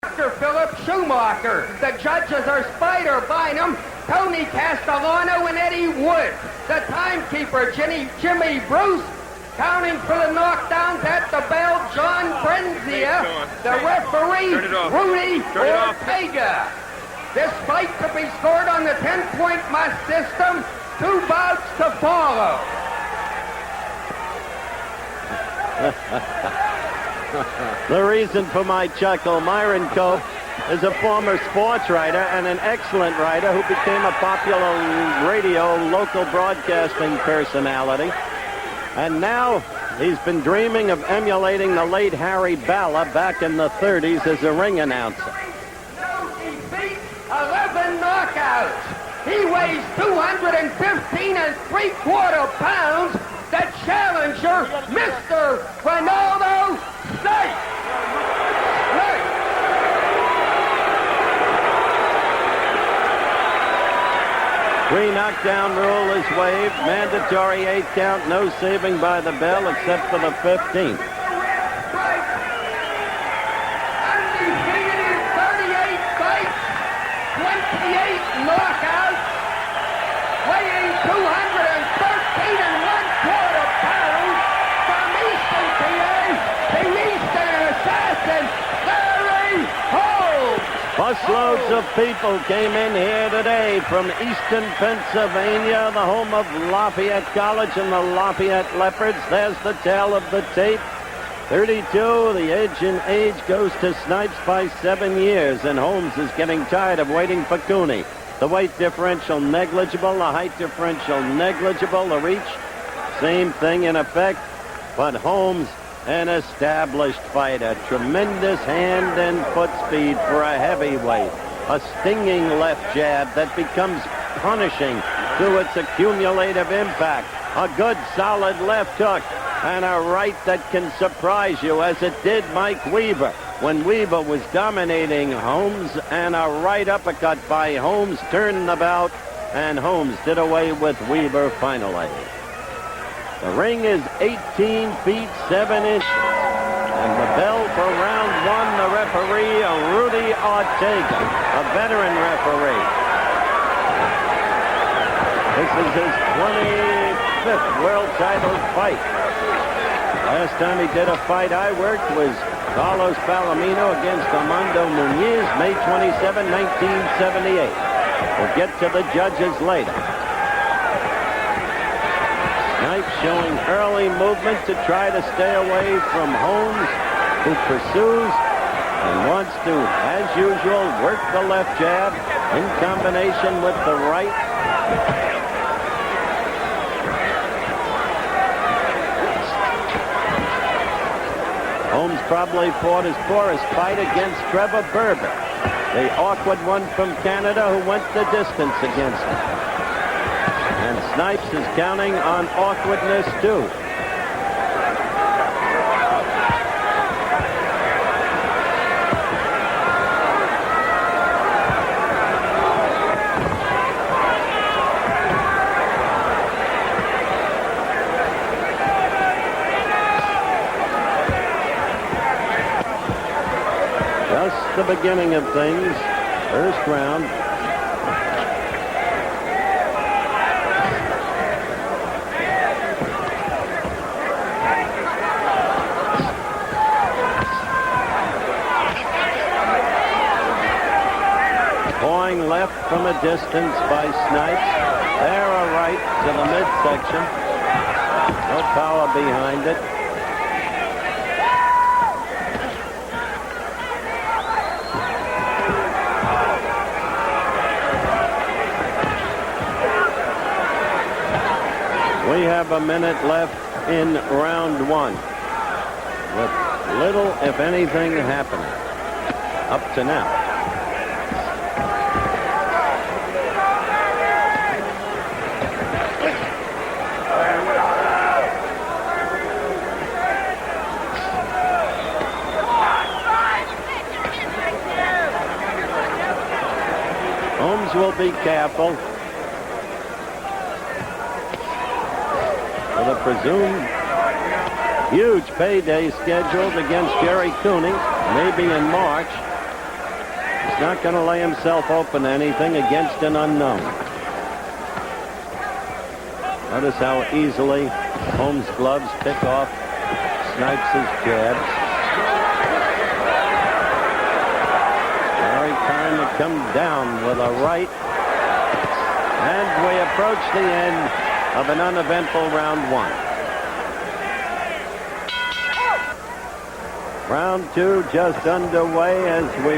Dr. Philip Schumacher. The judges are Spider Bynum, Tony Castellano, and Eddie Wood. The timekeeper, Jimmy Bruce. Counting for the knockdowns at the bell, John Brenzia. The referee, Rudy Ortega. This fight to be scored on the 10-point must system. 2 bouts to follow. The reason for my chuckle, Myron Cope is a former sports writer and an excellent writer who became a popular radio local broadcasting personality. And now he's been dreaming of emulating the late Harry Balla back in the 30s as a ring announcer. No defeat, 11 knockouts. He weighs 215 3/4 pounds. The challenger, Mr. Renaldo Snipes. Three-knockdown rule is waived. Mandatory 8 count, no saving by the bell except for the 15th. Undefeated in 38 fights, 28 knockouts, weighing 213 1/4 pounds from Eastern PA, the Eastern Assassin, Larry Holmes. Busloads of people came in here today from Eastern Pennsylvania, the home of Lafayette College and the Lafayette Leopards. There's the tail of the tape. 32, the edge in age goes to Snipes by 7 years, and Holmes is getting tired of waiting for Cooney. The weight differential negligible, the height differential negligible, the reach, same thing in effect, but Holmes, an established fighter, tremendous hand and foot speed for a heavyweight, a stinging left jab that becomes punishing through its accumulative impact, a good solid left hook, and a right that can surprise you, as it did Mike Weaver when Weaver was dominating Holmes, and a right uppercut by Holmes turned the bout, and Holmes did away with Weaver finally. The ring is 18 feet 7 inches. And the bell for round 1, the referee, Rudy Ortega, a veteran referee. This is his 25th world title fight. Last time he did a fight I worked was Carlos Palomino against Armando Muñiz, May 27, 1978. We'll get to the judges later. Snipes showing early movement to try to stay away from Holmes, who pursues and wants to, as usual, work the left jab in combination with the right. Holmes probably fought his poorest fight against Trevor Berber, the awkward one from Canada who went the distance against him. And Snipes is counting on awkwardness, too. Just the beginning of things. First round. Pouring left from a distance by Snipes. There a right to the midsection. No power behind it. We have a minute left in round 1, with little, if anything, happening up to now. Holmes will be careful. With a presumed huge payday scheduled against Jerry Cooney, maybe in March. He's not going to lay himself open to anything against an unknown. Notice how easily Holmes' gloves pick off Snipes' jabs. Larry trying to come down with a right. And we approach the end of an uneventful round one. Round two just underway as we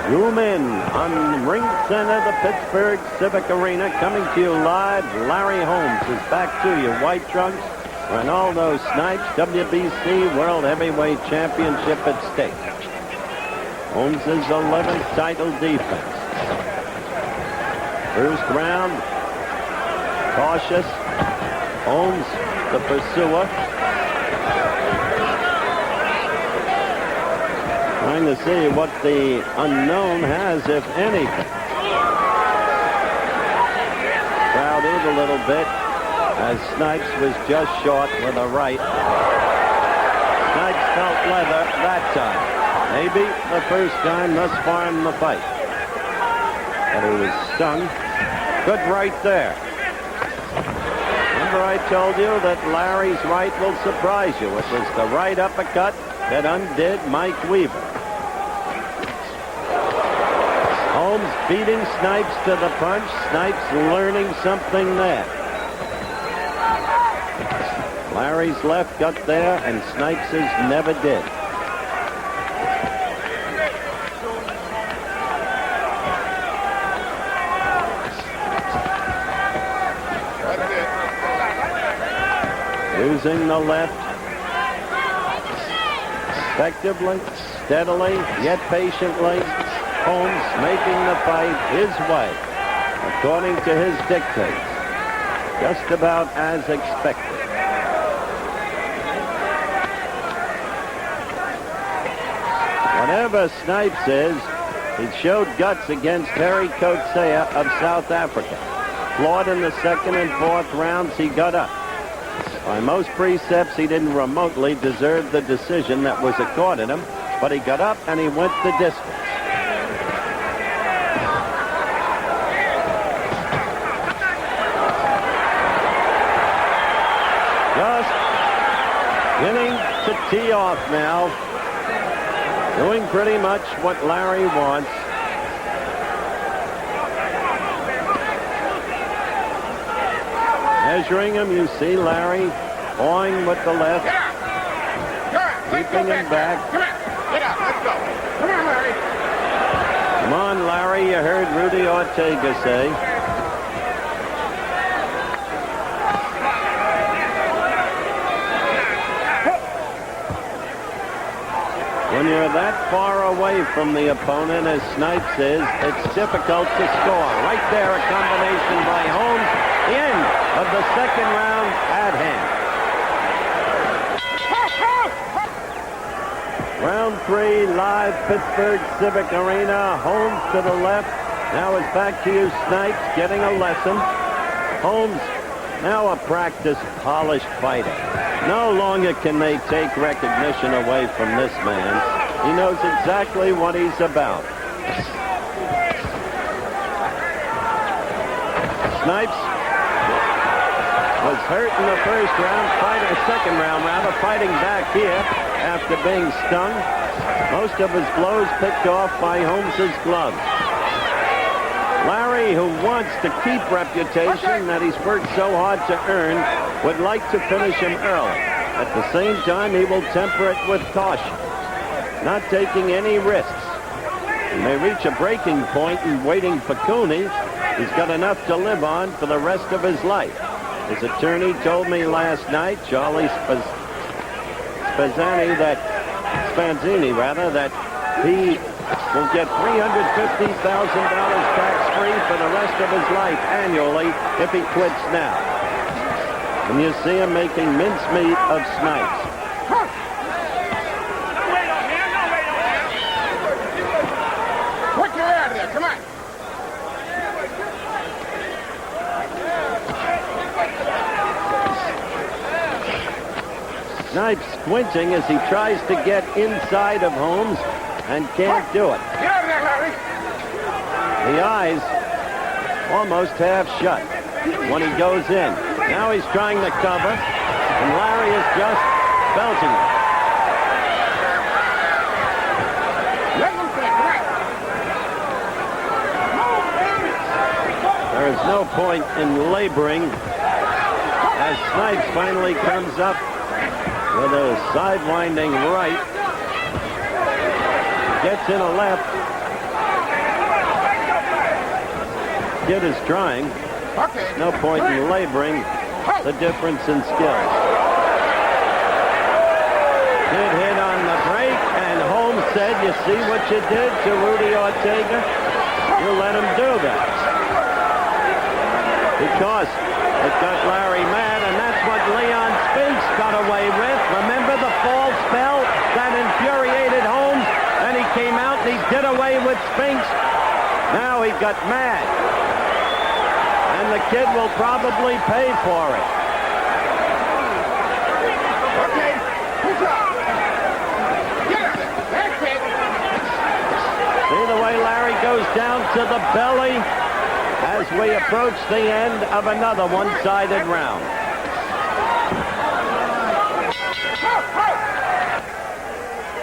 zoom in on ring center, the Pittsburgh Civic Arena. Coming to you live, Larry Holmes is back to you. White trunks, Renaldo Snipes, WBC World Heavyweight Championship at stake. Holmes' 11th title defense. First round, cautious. Holmes, the pursuer. Trying to see what the unknown has, if anything. Crowded a little bit as Snipes was just short with a right. Snipes felt leather that time. Maybe the first time thus far in the fight. But he was stung. Good right there. Remember I told you that Larry's right will surprise you. It was the right uppercut that undid Mike Weaver. Holmes beating Snipes to the punch. Snipes learning something there. Larry's left got there, and Snipes' never did. Using the left effectively, steadily, yet patiently. Holmes making the fight his way, according to his dictates. Just about as expected. Whatever Snipes is, he showed guts against Harry Coetzee of South Africa. Flawed in the second and fourth rounds, he got up. By most precepts, he didn't remotely deserve the decision that was accorded him, but he got up and he went the distance. Just beginning to tee off now, doing pretty much what Larry wants. Measuring him, you see Larry pawing with the left, keeping him back. Come on, get up, let's go. Come on, Larry. Come on, Larry, you heard Rudy Ortega say. When you're that far away from the opponent as Snipes is, it's difficult to score. Right there, a combination by Holmes. The end of the second round at hand. Round three, live Pittsburgh Civic Arena. Holmes to the left. Now it's back to you, Snipes, getting a lesson. Holmes, now a practiced, polished fighter. No longer can they take recognition away from this man. He knows exactly what he's about. Snipes was hurt in the first round, second round rather, fighting back here after being stung. Most of his blows picked off by Holmes' gloves. Larry, who wants to keep reputation that he's worked so hard to earn, would like to finish him early. At the same time, he will temper it with caution, not taking any risks. He may reach a breaking point and waiting for Cooney. He's got enough to live on for the rest of his life. His attorney told me last night, Charlie Spanzini, that he will get $350,000 tax-free for the rest of his life annually if he quits now. And you see him making mincemeat of Snipes. Put your out of there, come on. Snipes squinting as he tries to get inside of Holmes and can't do it. Get out of there, Larry. The eyes almost half shut when he goes in. Now he's trying to cover, and Larry is just belting it. There is no point in laboring as Snipes finally comes up with a sidewinding right. Gets in a left. Kid is trying. No point in laboring the difference in skills. Kid hit on the break, and Holmes said, "You see what you did to Rudy Ortega? You let him do that." Because it got Larry mad, and that's what Leon Spinks got away with. Remember the fall spell that infuriated Holmes, and he came out and he did away with Spinks. Now he got mad, and the kid will probably pay for it. Okay, push up. Yeah, that's it. See the way Larry goes down to the belly as we approach the end of another one-sided round.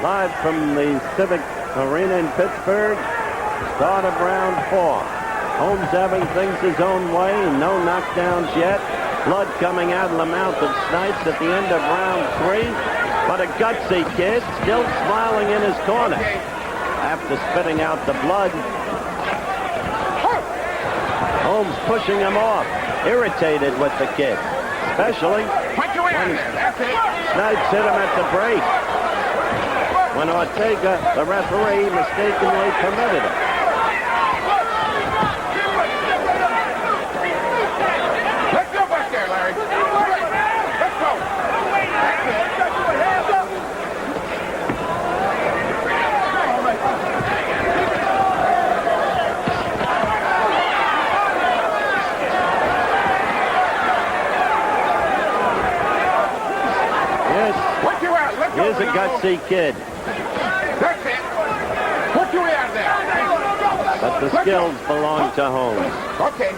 Live from the Civic Arena in Pittsburgh, start of round 4. Holmes having things his own way, no knockdowns yet. Blood coming out of the mouth of Snipes at the end of round 3. But a gutsy kid still smiling in his corner after spitting out the blood. Holmes pushing him off, irritated with the kid, especially when Snipes hit him at the break, when Ortega, the referee, mistakenly permitted it. Let's go back there, Larry. Let's go. That's it. Hands up. What you at? Let's go. Here's a gutsy kid. That's it. What you at there? But the skills belong to Holmes. Okay.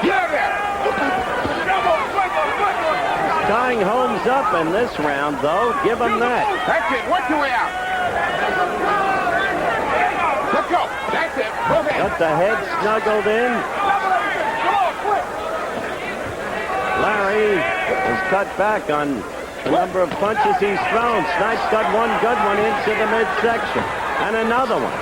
Get out there. Tying Holmes up in this round, though. Give him that. That's it. What you at? Let's go. That's it. Go ahead. Got the head snuggled in. Larry has cut back on the number of punches he's thrown. Snipes got one good one into the midsection. And another one.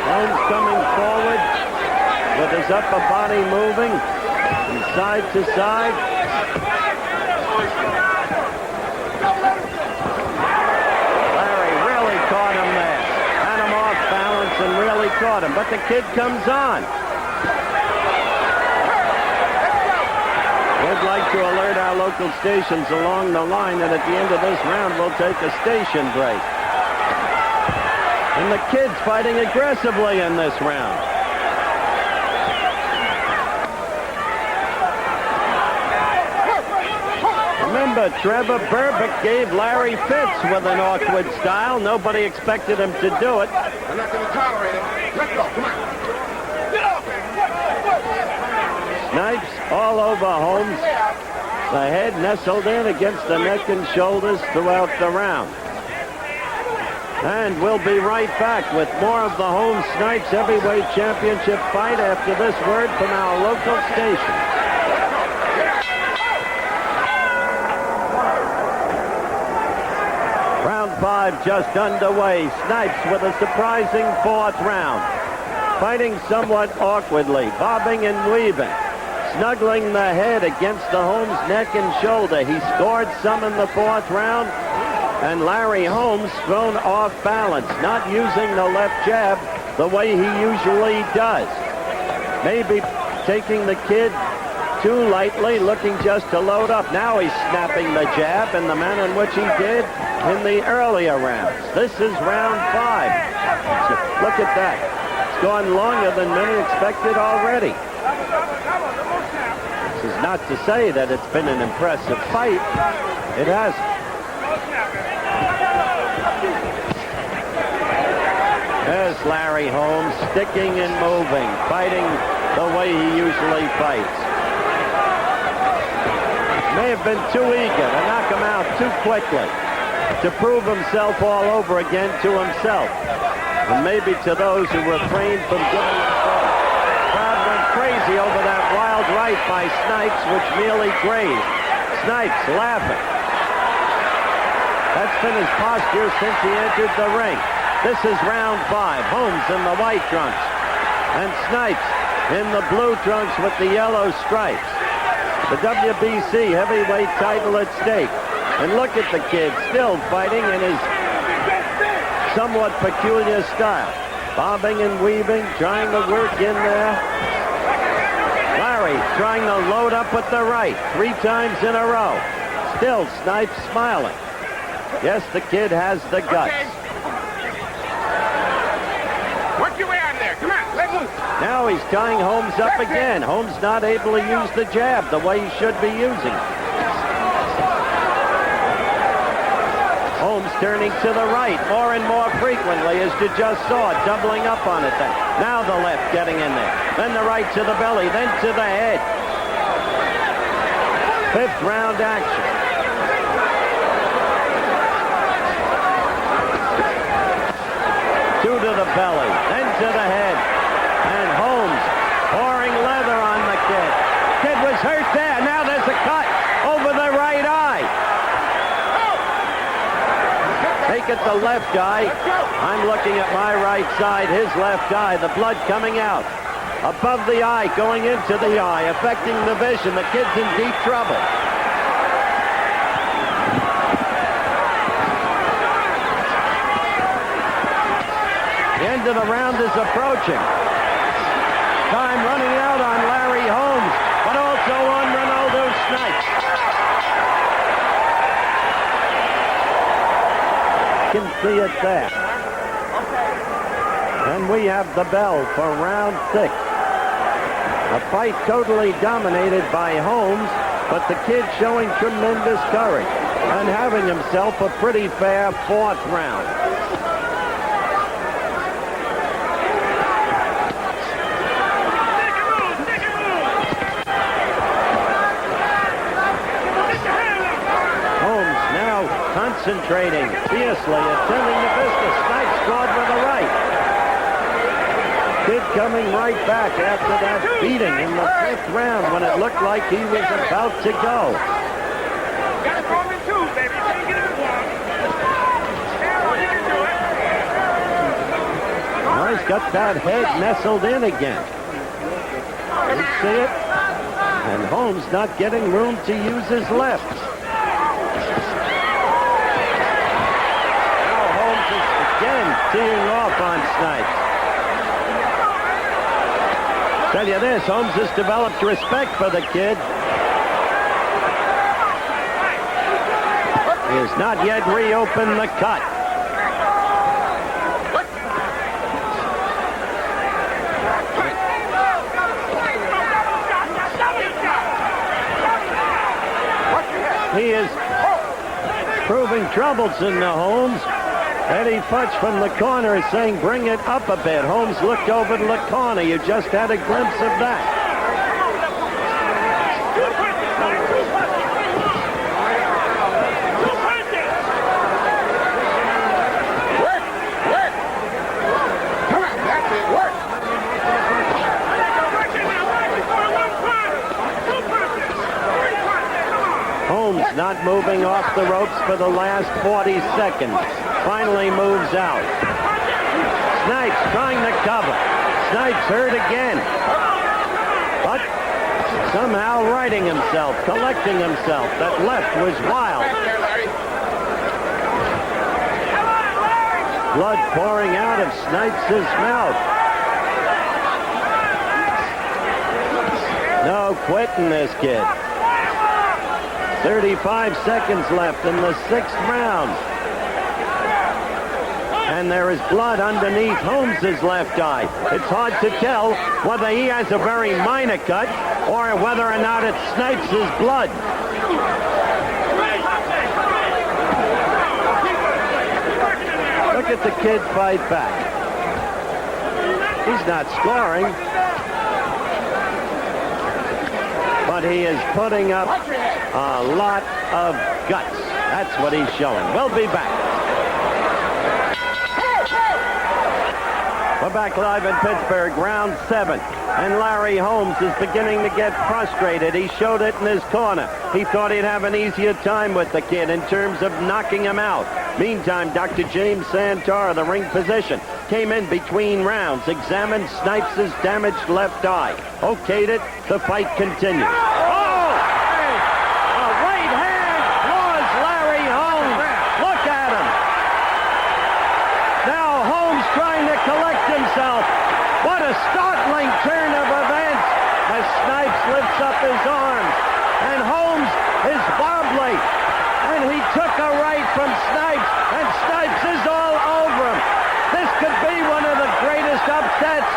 Holmes coming forward with his upper body moving from side to side. Larry really caught him there. Had him off balance and really caught him. But the kid comes on. We'd like to alert our local stations along the line that at the end of this round we'll take a station break. And the kid's fighting aggressively in this round. Remember, Trevor Burbick gave Larry fits with an awkward style. Nobody expected him to do it. I'm not going to tolerate it. Let's go. Come on. Get up. Snipes all over Holmes. The head nestled in against the neck and shoulders throughout the round. And we'll be right back with more of the Holmes Snipes Heavyweight Championship fight after this word from our local station. Round 5 just underway. Snipes with a surprising 4th round. Fighting somewhat awkwardly, bobbing and weaving. Snuggling the head against the Holmes neck and shoulder. He scored some in the 4th round. And Larry Holmes thrown off balance, not using the left jab the way he usually does. Maybe taking the kid too lightly, looking just to load up. Now he's snapping the jab in the manner in which he did in the earlier rounds. This is round 5. Look at that. It's gone longer than many expected already. This is not to say that it's been an impressive fight. It hasn't. There's Larry Holmes, sticking and moving, fighting the way he usually fights. May have been too eager to knock him out too quickly, to prove himself all over again to himself, and maybe to those who refrained from giving him credit. The crowd went crazy over that wild right by Snipes, which merely grazed. Snipes laughing. That's been his posture since he entered the ring. This is round 5. Holmes in the white trunks, and Snipes in the blue trunks with the yellow stripes. The WBC heavyweight title at stake. And look at the kid still fighting in his somewhat peculiar style. Bobbing and weaving, trying to work in there. Larry trying to load up with the right 3 times in a row. Still Snipes smiling. Yes, the kid has the guts. Work your way out there. Come on, let loose. Now he's tying Holmes up again. Holmes not able to use the jab the way he should be using it. Holmes turning to the right more and more frequently, as you just saw, doubling up on it then. Now the left getting in there. Then the right to the belly, then to the head. 5th round action. Two to the belly, then to the head. And Holmes pouring leather on the kid. Kid was hurt there. Now there's a cut over the right eye. Take it the left eye. I'm looking at my right side, his left eye. The blood coming out. Above the eye, going into the eye, affecting the vision. The kid's in deep trouble. The end of the round is approaching. Time running out on Larry Holmes, but also on Renaldo Snipes. You can see it there. And we have the bell for round 6. A fight totally dominated by Holmes, but the kid showing tremendous courage and having himself a pretty fair 4th round. Concentrating fiercely, attending the business. Snipes scored with a right. Kid coming right back after that beating in the 5th round when it looked like he was about to go. Got to throw him in 2, baby. Can't get him in 1. You can do it. Now he's got that head nestled in again. You see it? And Holmes not getting room to use his left. Teeing off on Snipes. Tell you this, Holmes has developed respect for the kid. He has not yet reopened the cut. He is proving troublesome to Holmes. Eddie Futch from the corner is saying, bring it up a bit. Holmes looked over to the corner. You just had a glimpse of that. Work! Work! Come on, that's it. Work! Holmes not moving off the ropes for the last 40 seconds. Finally moves out. Snipes trying to cover. Snipes hurt again. But somehow righting himself, collecting himself. That left was wild. Blood pouring out of Snipes' mouth. No quitting this kid. 35 seconds left in the 6th round. And there is blood underneath Holmes' left eye. It's hard to tell whether he has a very minor cut or whether or not it's Snipes' blood. Look at the kid fight back. He's not scoring, but he is putting up a lot of guts. That's what he's showing. We'll be back. We're back live in Pittsburgh, round 7. And Larry Holmes is beginning to get frustrated. He showed it in his corner. He thought he'd have an easier time with the kid in terms of knocking him out. Meantime, Dr. James Santora, the ring physician, came in between rounds, examined Snipes' damaged left eye, okayed it. The fight continues. Oh! A right hand floors Larry Holmes. Look at him. Now Holmes trying to collect himself. What a startling turn of events as Snipes lifts up his arms. And Holmes is wobbly. And he took a right from Snipes, and Snipes is all over him. This could be one of the greatest upsets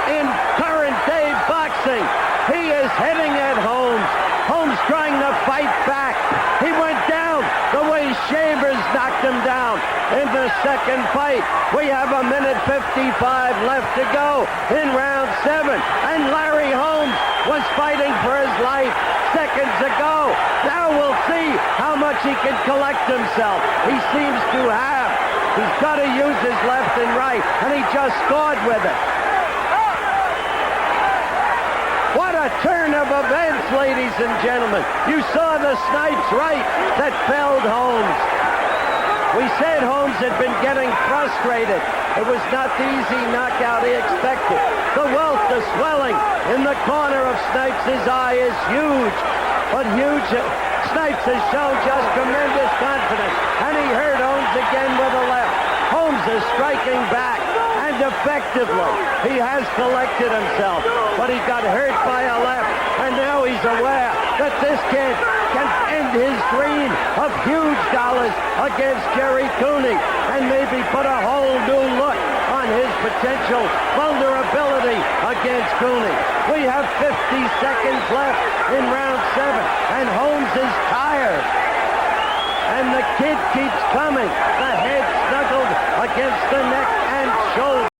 in current day boxing. He is hitting at Holmes. Holmes trying to fight back. He went down the way Chambers knocked him down in the second fight. We have 1:55 left to go in round 7. And Larry Holmes was fighting for his life seconds ago. Now we'll see how much he can collect himself. He seems to have. He's got to use his left and right, and he just scored with it. What a turn of events, ladies and gentlemen. You saw the Snipes right that felled Holmes. We said Holmes had been getting frustrated. It was not the easy knockout he expected. The welt, the swelling in the corner of Snipes' eye is huge. But huge. Snipes has shown just tremendous confidence. And he hurt Holmes again with a left. Holmes is striking back. And effectively, he has collected himself. But he got hurt by a left. And now he's aware that this kid can end his dream of huge dollars against Jerry Cooney and maybe put a whole new look on his potential vulnerability against Cooney. We have 50 seconds left in round 7, and Holmes is tired. And the kid keeps coming. The head snuggled against the neck and shoulder.